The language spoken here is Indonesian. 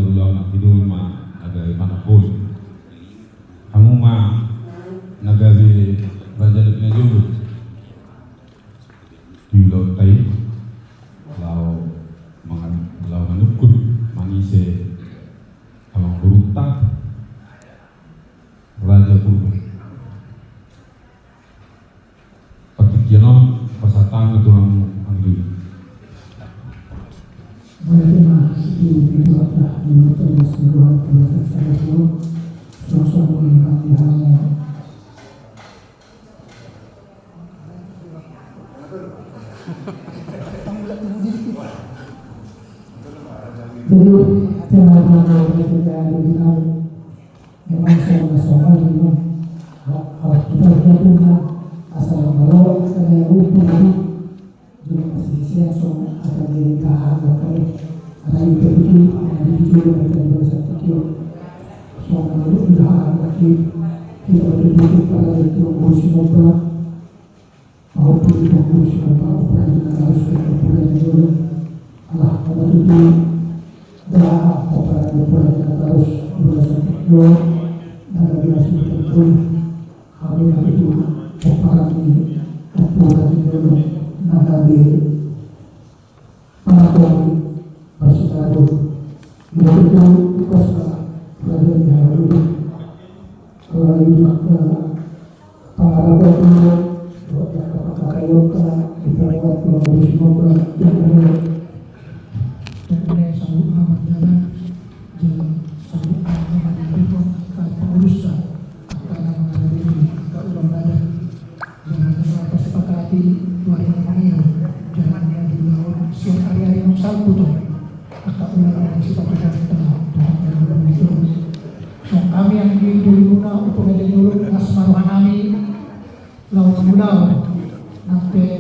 marulang na pinul ma nagay panapol. Kamu ma nagay raja na pinajulog. Tulo tayo. Law manukut mangise amang berutak raja purba. Patikianon pasatang itu ang dulu. Bagaimana itu adalah menurut sebuah proses tersebut sosok mengingat dihamu. Jadi jangan mana ketika dibilang memang saya soal memang harus kita lihat asal kalau ada yang utuh juga masih siap soal ada nikahan makanya ada itu ada itu ada bersatu kio soal kalau nikahan lagi kita berdua pada itu kursi mobil maupun itu kursi mobil perjalanan harus kita pulang dulu Allah membantu dah operasi harus bersatu kio dan biasa itu kami itu operasi dulu nagabi panapoli bersikap itu kuasa belajar dahulu kalau itu pengalaman dulu apakah kayu diperlukan produksi mobil yang dan sambut amat jalan dan sambut amat itu pengurusan karena mengalami keulang badan jangan terlalu sepakati luar yang jangan yang di laut siang hari-hari yang salpu tuh maka ulang yang sifat tengah Tuhan yang begitu so kami yang di guna untuk menjadi dulu asmaruhan kami laut mulau nanti